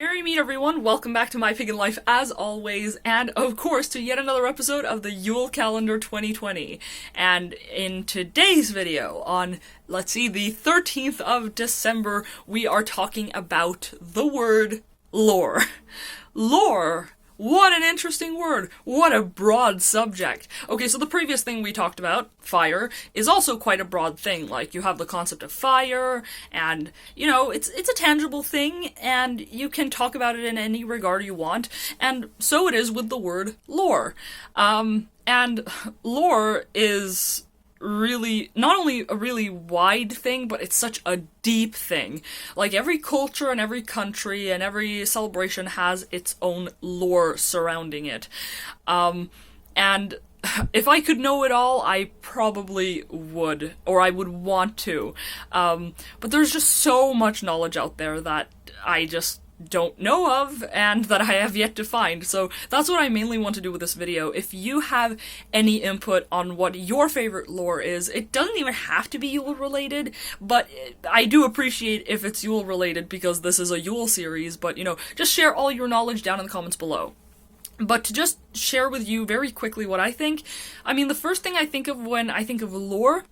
Merry meet everyone, welcome back to My Pagan Life as always, and of course to yet another episode of the Yule Calendar 2020. And in today's video, on, let's see, the 13th of December, we are talking about the word lore. Lore! What an interesting word! What a broad subject! Okay, so the previous thing we talked about, fire, is also quite a broad thing. Like, you have the concept of fire, and, you know, it's a tangible thing, and you can talk about it in any regard you want, and so it is with the word lore. And lore is really, not only a really wide thing, but it's such a deep thing. Like, every culture and every country and every celebration has its own lore surrounding it. And if I could know it all, I probably would, or I would want to. But there's just so much knowledge out there that I just don't know of, and that I have yet to find. So that's what I mainly want to do with this video. If you have any input on what your favorite lore is, it doesn't even have to be Yule related, but I do appreciate if it's Yule related because this is a Yule series, but you know, just share all your knowledge down in the comments below. But to just share with you very quickly what I think, I mean, the first thing I think of when I think of lore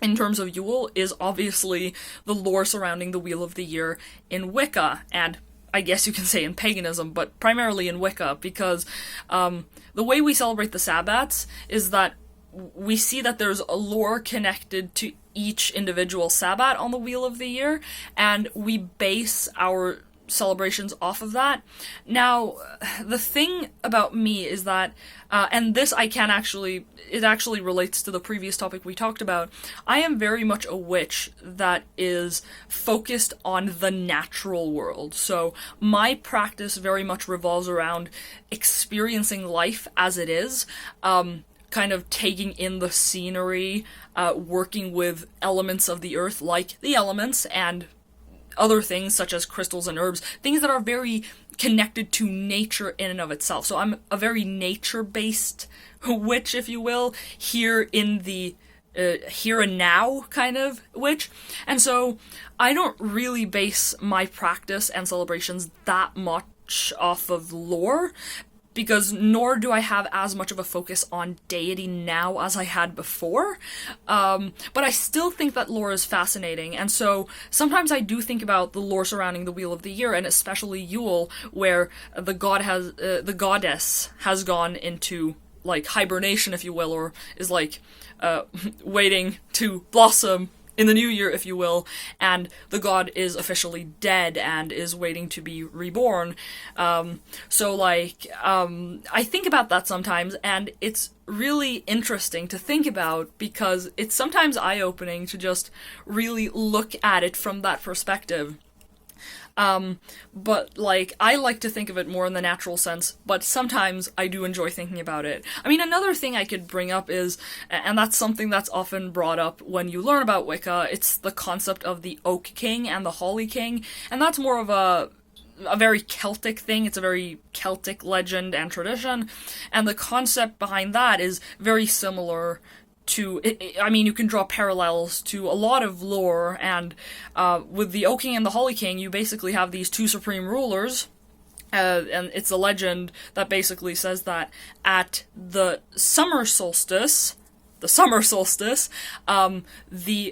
in terms of Yule is obviously the lore surrounding the Wheel of the Year in Wicca, and I guess you can say in paganism, but primarily in Wicca, because the way we celebrate the Sabbats is that we see that there's a lore connected to each individual Sabbat on the Wheel of the Year, and we base our celebrations off of that. Now, the thing about me is that, and this I can actually, it actually relates to the previous topic we talked about, I am very much a witch that is focused on the natural world. So my practice very much revolves around experiencing life as it is, kind of taking in the scenery, working with elements of the earth like the elements, and other things such as crystals and herbs, things that are very connected to nature in and of itself. So I'm a very nature-based witch, if you will, here in the here and now kind of witch. And so I don't really base my practice and celebrations that much off of lore, because nor do I have as much of a focus on deity now as I had before, but I still think that lore is fascinating, and so sometimes I do think about the lore surrounding the Wheel of the Year, and especially Yule, where the goddess has gone into, like, hibernation, if you will, or is, like, waiting to blossom in the new year, if you will, and the god is officially dead and is waiting to be reborn. So, like, I think about that sometimes, and it's really interesting to think about because it's sometimes eye-opening to just really look at it from that perspective. But, like, I like to think of it more in the natural sense, but sometimes I do enjoy thinking about it. I mean, another thing I could bring up is, and that's something that's often brought up when you learn about Wicca, it's the concept of the Oak King and the Holly King, and that's more of a very Celtic thing. It's a very Celtic legend and tradition, and the concept behind that is very similar to, I mean, you can draw parallels to a lot of lore, and with the Oak King and the Holly King, you basically have these two supreme rulers, and it's a legend that basically says that at the summer solstice, the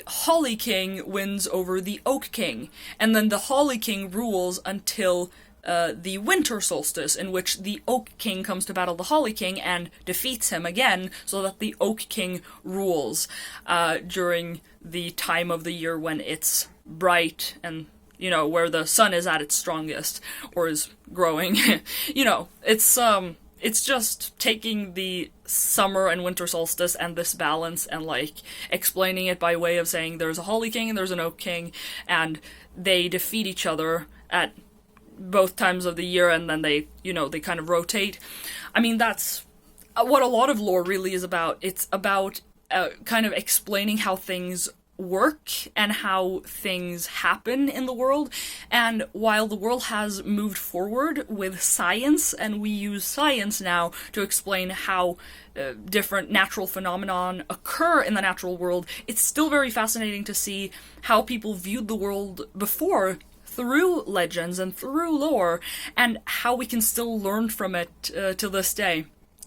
Holly King wins over the Oak King, and then the Holly King rules until the winter solstice, in which the Oak King comes to battle the Holly King and defeats him again, so that the Oak King rules during the time of the year when it's bright and, you know, where the sun is at its strongest, or is growing. You know, it's just taking the summer and winter solstice and this balance and, like, explaining it by way of saying there's a Holly King and there's an Oak King, and they defeat each other at both times of the year, and then they, you know, they kind of rotate. I mean, that's what a lot of lore really is about. It's about kind of explaining how things work and how things happen in the world, and while the world has moved forward with science, and we use science now to explain how different natural phenomenon occur in the natural world, it's still very fascinating to see how people viewed the world before through legends and through lore, and how we can still learn from it to this day.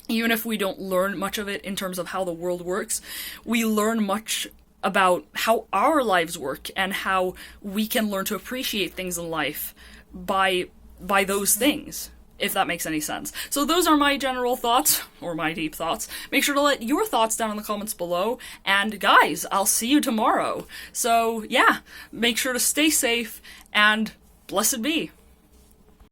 Even if we don't learn much of it in terms of how the world works, we learn much about how our lives work and how we can learn to appreciate things in life by those things, if that makes any sense. So those are my general thoughts, or my deep thoughts. Make sure to let your thoughts down in the comments below, and guys, I'll see you tomorrow. So yeah, make sure to stay safe, and blessed be.